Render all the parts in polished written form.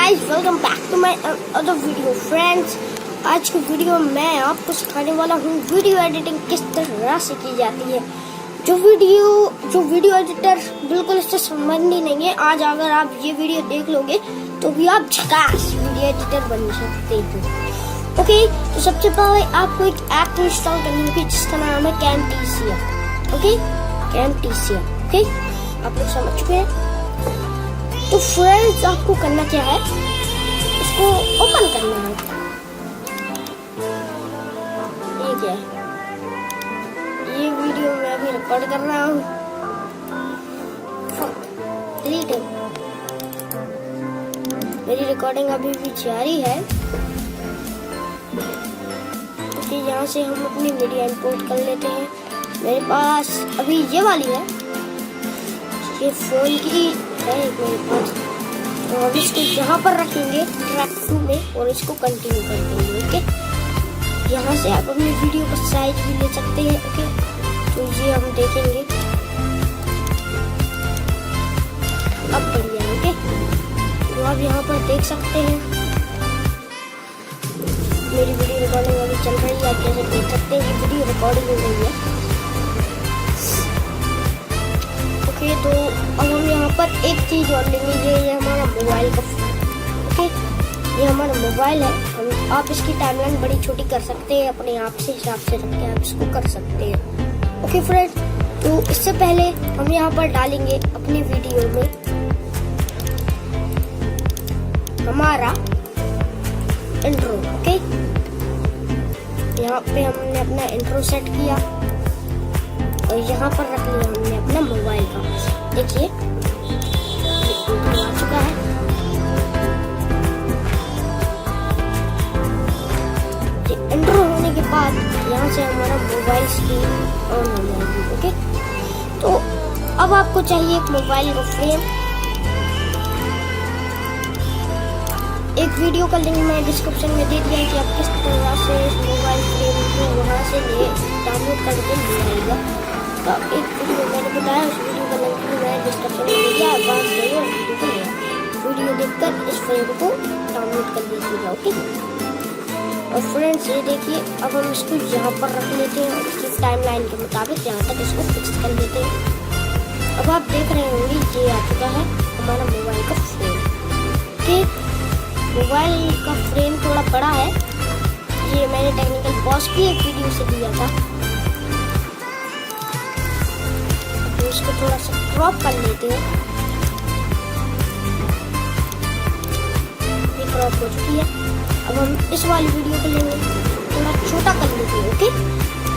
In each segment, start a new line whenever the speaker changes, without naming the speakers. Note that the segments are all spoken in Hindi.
Guys, welcome back to my other video. Friends, आज की वीडियो में मैं आपको सिखाने वाला हूँ वीडियो एडिटिंग किस तरह से की जाती है। जो वीडियो एडिटर बिल्कुल इससे संबंधी नहीं है, आज अगर आप ये वीडियो देख लोगे तो भी आप झकास वीडियो एडिटर बन सकते हो। ओके, तो सबसे पहले आपको एक ऐप इंस्टॉल करनी होगी जिसका नाम है Csmtasia। Okay, Csmtasia। ओके, आप लोग समझ चुके हैं। तो फ्रेंड्स, आपको करना क्या है, इसको ओपन करना है। ये क्या है, ये वीडियो मैं अभी रिकॉर्ड कर रहा हूँ। डिलीट है, मेरी रिकॉर्डिंग अभी भी जारी है। तो यहाँ से हम अपनी वीडियो इंपोर्ट कर लेते हैं। मेरे पास अभी ये वाली है, ये फोन की है मेरे पास। तो हम इसको यहाँ पर रखेंगे ट्रैक 2 में और इसको कंटिन्यू कर देंगे। ओके, यहाँ से आप अपनी वीडियो का साइज भी ले सकते हैं। ओके, तो ये हम देखेंगे अब बढ़िया। ओके, तो आप यहाँ पर देख सकते हैं मेरी वीडियो रिकॉर्डिंग अभी चल रही है। आप जैसे देख सकते हैं ये वीडियो रिकॉर्डिंग हो गई है। ओके, तो अब हम यहाँ पर एक चीज और लेंगे, ये हमारा मोबाइल का। ओके, ये हमारा मोबाइल है। आप इसकी टाइमलाइन बड़ी छोटी कर सकते हैं, अपने आप से हिसाब से रख के आप इसको कर सकते हैं। ओके फ्रेंड्स, तो इससे पहले हम यहाँ पर डालेंगे अपनी वीडियो में हमारा इंट्रो। ओके, यहाँ पे हमने अपना इंट्रो सेट किया और यहाँ पर रख लिया हमने अपना मोबाइल का। देखिए आ चुका है। ये इंट्रो होने के बाद यहाँ से हमारा मोबाइल स्क्रीन ऑन हो जाएगी। ओके, तो अब आपको चाहिए एक मोबाइल का फ्रेम। एक वीडियो का लिंक मैं डिस्क्रिप्शन में दे दिया है कि आप किस तरह से इस मोबाइल फ्रेम को वहाँ से डाउनलोड करके ले आएगा। तो एक वीडियो मैंने बताया, उस वीडियो का लिंक भी मैंने डिस्क्रिप्शन में दे दिया है। वहाँ से वीडियो को ले वीडियो देखकर इस फ्रेम को डाउनलोड कर लीजिएगा। ओके, और फ्रेंड्स ये देखिए, अब हम इसको यहाँ पर रख लेते हैं और इसकी टाइमलाइन के मुताबिक यहाँ तक इसको फिक्स कर लेते हैं। अब आप देख रहे होंगे ये आ चुका है हमारा मोबाइल का फ्रेम। ओके, मोबाइल का फ्रेम थोड़ा बड़ा है, ये मैंने टेक्निकल बॉस की एक वीडियो से लिया था। तो इसको थोड़ा सा क्रॉप कर लेते हैं। ये क्रॉप हो चुकी है। अब हम इस वाली वीडियो को लेंगे, थोड़ा छोटा कर लेते हैं। ओके,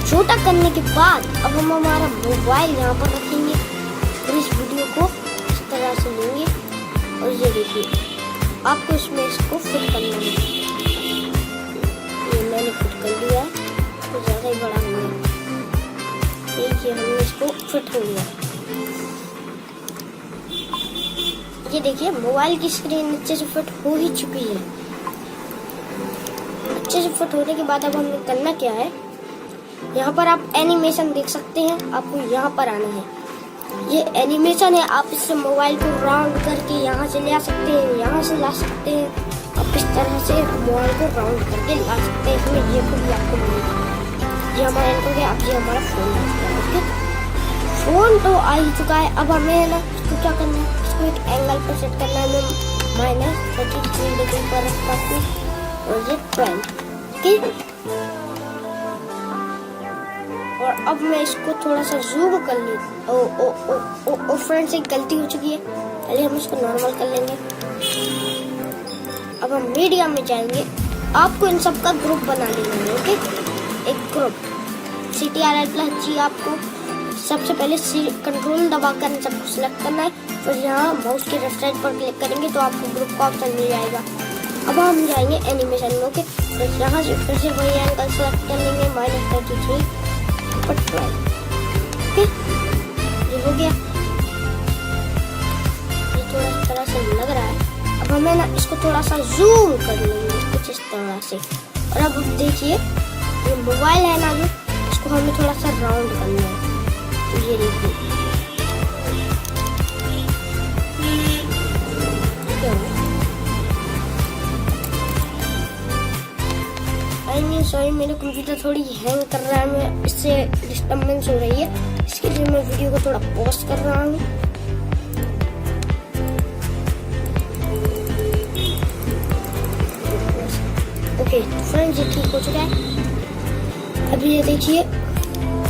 छोटा करने के बाद अब हम हमारा मोबाइल यहाँ पर रखेंगे और इस वीडियो को इस तरह से लेंगे और ये देखिए आपको इसमें इसको फिट करना है। ये मैंने फिट कर लिया है, तो ज़्यादा ही बड़ा हो गया। देखिए हमने इसको फिट हो गया। ये देखिए मोबाइल की स्क्रीन अच्छे से फिट हो ही चुकी है। अच्छे से फिट होने के बाद अब हमें करना क्या है, यहाँ पर आप एनिमेशन देख सकते हैं। आपको यहाँ पर आना है, ये एनिमेशन है। आप इससे मोबाइल को राउंड करके यहाँ से ले आ सकते हैं, यहाँ से ला सकते हैं। आप इस तरह से मोबाइल को राउंड करके ला सकते हैं। इसमें ये भी आपको मिलेगा। ये हमारा इंट्रो है। अब ये हमारा फोन आ चुका है। ओके, फोन तो आ ही चुका है। अब हमें ना इसको क्या करना है, इसको एक एंगल पर सेट करना है। मैं -33 डिग्री पर रखता हूँ और ये 12। ओके, और अब मैं इसको थोड़ा सा जूम कर ली। ओ फ्रेंड्स, एक गलती हो चुकी है, पहले हम इसको नॉर्मल कर लेंगे। अब हम मीडिया में जाएंगे। आपको इन सब का ग्रुप बना लेना है। ओके, एक ग्रुप Ctrl+G। आपको सबसे पहले कंट्रोल दबाकर इन सबको सिलेक्ट करना है, फिर यहाँ माउस के लेफ्ट साइड पर क्लिक करेंगे तो आपको ग्रुप का ऑप्शन मिल जाएगा। अब हम जाएंगे एनिमेशन में। ओके, फिर यहाँ से फिर से वही एंगल सेलेक्ट कर लेंगे, -33 पर 12। ओके, ये हो गया। ये थोड़ा इस तरह से लग रहा है। अब हमें ना इसको थोड़ा सा जूम कर लेंगे कुछ इस तरह से। और अब देखिए ये मोबाइल है ना, जो इसको हमें थोड़ा सा राउंड करना है। तो ये देखिए सॉरी मेरा कंप्यूटर थोड़ी हैंग कर रहा है, मैं इससे डिस्टर्बेंस हो रही है, इसके लिए मैं वीडियो को थोड़ा पॉज कर रहा हूँ। ओके फ्रेंड्स, ये ठीक हो चुका है। अभी ये देखिए,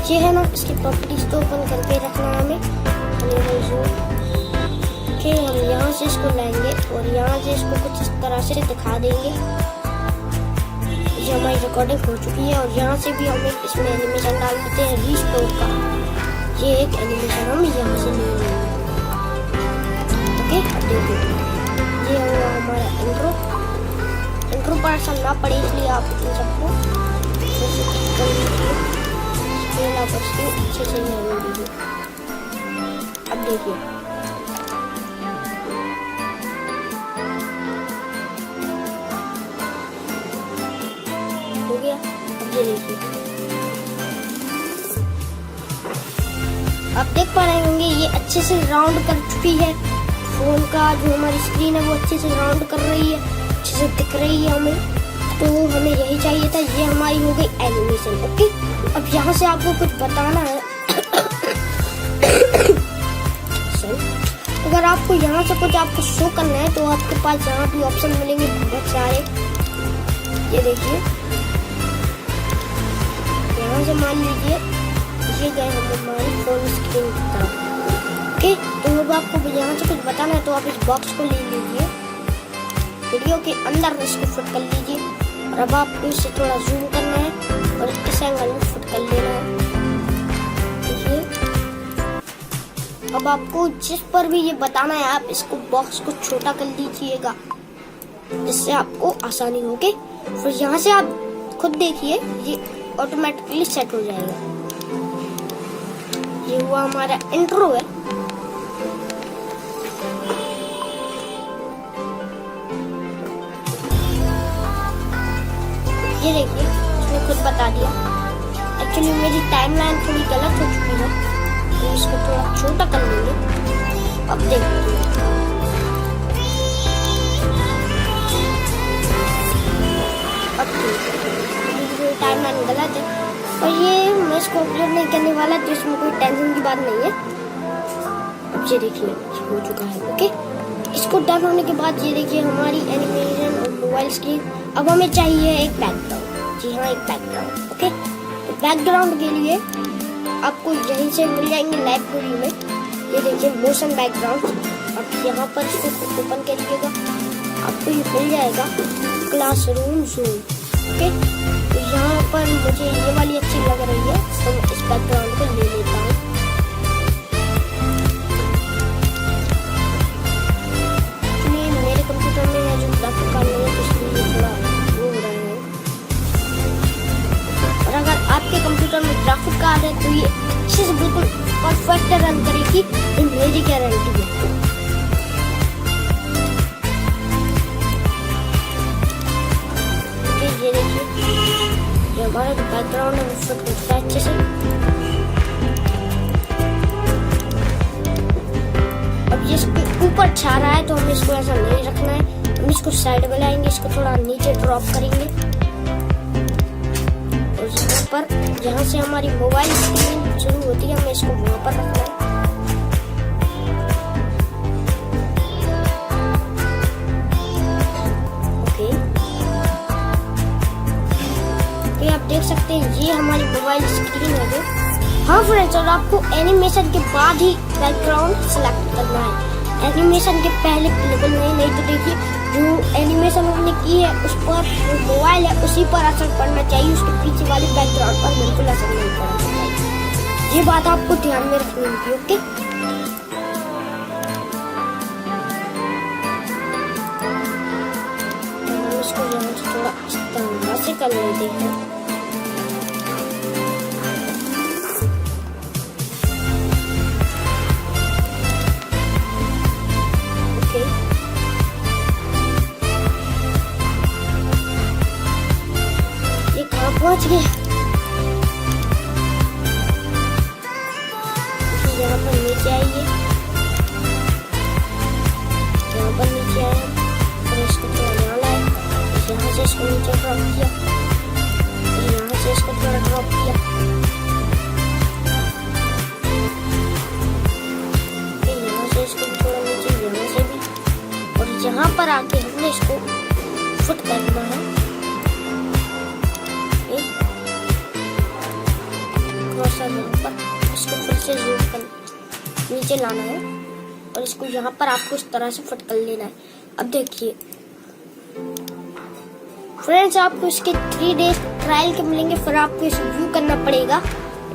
ये है ना, इसकी प्रॉपर्टीज को ओपन करके रखना है हमें। ओके, हम यहाँ से इसको लाएंगे और यहाँ से इसको कुछ इस तरह से दिखा देंगे। ये हमारी रिकॉर्डिंग हो चुकी है और यहाँ से भी हम इसमें एनिमेशन डाल देते हैं रीस्टोर का। ये एक एनिमेशन हम यहाँ से ले लेंगे। ओके, अब देखिए, ये हुआ हमारा इंट्रो पार्ट ना पड़े इसलिए आप इन सबको अच्छे से नहीं दीजिए। अब देखिए, हो गया। अब ये देखिए, आप देख पा रहे होंगे ये अच्छे से राउंड कर चुकी है। फोन का जो हमारी स्क्रीन है वो अच्छे से राउंड कर रही है, अच्छे से दिख रही है हमें। तो हमें यही चाहिए था। ये हमारी हो गई एनिमेशन। ओके, अब यहाँ से आपको कुछ बताना है। अगर आपको यहाँ से कुछ आपको शो करना है तो आपके पास यहाँ भी ऑप्शन मिलेंगे बहुत सारे। ये देखिए, यहाँ से मान लीजिए ये गए हम हमारी फोन स्क्रीन की तरफ। ओके, तो अब आपको यहाँ से कुछ बताना है तो आप इस बॉक्स को ले लीजिए, वीडियो के अंदर इसको फिट कर लीजिए और अब आपको इसे थोड़ा जूम करना है और इस एंगल में फिट कर लेना है। देखिए, अब आपको जिस पर भी ये बताना है आप इसको बॉक्स को छोटा कर लीजिएगा, जिससे आपको आसानी होगी। फिर यहाँ से आप खुद देखिए ये ऑटोमेटिकली सेट हो जाएगा। ये हुआ हमारा इंट्रो है। ये देखिए, इसने खुद बता दिया। एक्चुअली मेरी टाइमलाइन थोड़ी गलत हो चुकी है तो इसको थोड़ा छोटा कर लेंगे। अब देखिए, अब टाइमलाइन गलत है और ये मैं इसको अपलोड नहीं करने वाला तो इसमें कोई टेंशन की बात नहीं है। अब ये देखिए, हो चुका है। ओके, इसको डन होने के बाद ये देखिए हमारी एनिमेशन और मोबाइल स्क्रीन। अब हमें चाहिए एक बैकग्राउंड। जी हाँ, एक बैकग्राउंड। ओके, तो बैकग्राउंड के लिए आपको यहीं से मिल जाएंगे लाइब्रेरी में। ये देखिए मोशन बैकग्राउंड। अब यहाँ पर इसको ओपन करिएगा, आपको ये मिल जाएगा क्लासरूम जूम। ओके, तो यहाँ पर मुझे ये वाली अच्छी लग रही है तो मैं इस बैकग्राउंड को ले लेता हूँ। मेरे कंप्यूटर में है जो ग्राफिक कार्ड नहीं है इसलिए थोड़ा वो हो रहा है। और अगर आपके कंप्यूटर में ग्राफिक कार्ड है तो ये अच्छे से बिल्कुल परफेक्ट रन करेगी, ये मेरी गारंटी है। ये देखिए, ये हमारा जो बैकग्राउंड है वो फिट हो चुका है अच्छे से। अब ये इसके ऊपर छा रहा है तो हमें इसको ऐसा नहीं रखना है, हम इसको साइड में लाएंगे, इसको थोड़ा नीचे ड्रॉप करेंगे और यहाँ पर जहाँ से हमारी मोबाइल स्क्रीन शुरू होती है हमें इसको वहाँ पर रखना है। आप देख सकते हैं ये हमारी मोबाइल स्क्रीन है जो। हाँ फ्रेंड्स, और आपको एनिमेशन के बाद ही बैकग्राउंड सिलेक्ट करना है, एनिमेशन के पहले बिल्कुल नहीं तो देखिए जो एनिमेशन हमने की है उस पर जो मोबाइल है उसी पर असर पड़ना चाहिए, उसके पीछे वाले बैकग्राउंड पर बिल्कुल असर नहीं पड़ना चाहिए। ये बात आपको ध्यान में रखनी होगी। ओके, हम इसको यहाँ से थोड़ा इस तरह से कर लेते हैं। पहुंच गए, यहाँ पर नीचे आइए, यहाँ पर नीचे आए और इसको थोड़ा यहाँ लाए, यहाँ से इसको नीचे ड्रॉप किया। था यहाँ पर, इसको फिर से जूम कर नीचे लाना है और इसको यहाँ पर आपको इस तरह से फिट कर लेना है। अब देखिए फ्रेंड्स, आपको इसके 3 डेज ट्रायल के मिलेंगे, फिर आपको इसे व्यू करना पड़ेगा।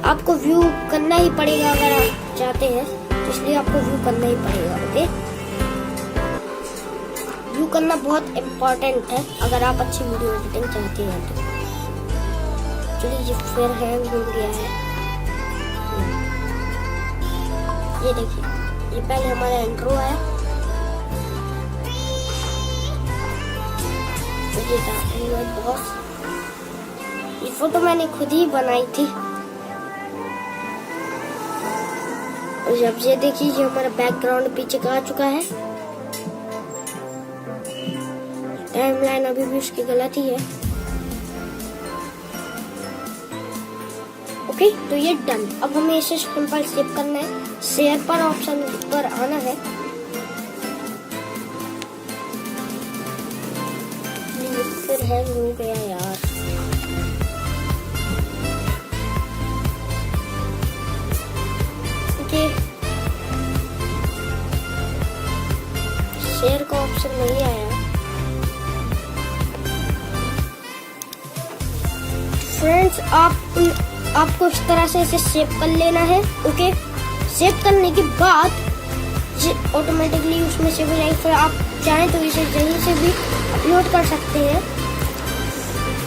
आपको व्यू करना ही पड़ेगा अगर आप चाहते हैं, तो इसलिए आपको व्यू करना ही पड़ेगा। ओके, व्यू करना बहुत इम्पोर्टेंट है अगर आप अच्छी वीडियो एडिटिंग चाहते हैं तो। चलिए ये फिर हैंग हो गया है। ये देखिए, ये पहले हमारा इंट्रो आया, ये था एंड्रॉइड बॉस। ये फोटो मैंने खुद ही बनाई थी। और जब ये देखिए, ये हमारा बैकग्राउंड पीछे का आ चुका है। टाइमलाइन अभी भी उसकी गलत ही है। ओके, तो ये डन। अब हमें इसे सिंपल सेव करना है। शेयर पर ऑप्शन पर आना है। फिर हैंग हो गया यार। ओके, शेयर का ऑप्शन नहीं आया। फ्रेंड्स, आपको इस तरह से इसे सेव कर लेना है। ओके, सेव करने के बाद ऑटोमेटिकली उसमें सेव हो जाएगी। फिर आप चाहें तो इसे यहीं से भी अपलोड कर सकते हैं।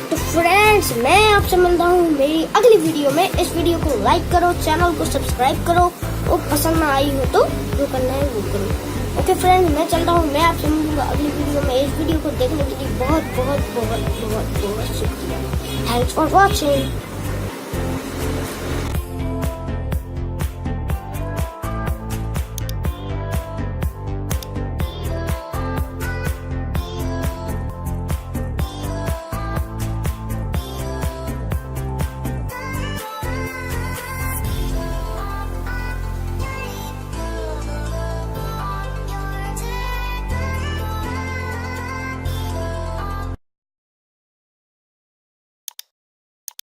तो फ्रेंड्स, मैं आपसे मिलता हूँ मेरी अगली वीडियो में। इस वीडियो को लाइक करो, चैनल को सब्सक्राइब करो और पसंद ना आई हो तो जो करना है वो करो। ओके फ्रेंड्स, मैं चलता हूँ, मैं आपसे मिलूंगा अगली वीडियो में। इस वीडियो को देखने के लिए बहुत बहुत बहुत बहुत बहुत शुक्रिया। Thanks for watching.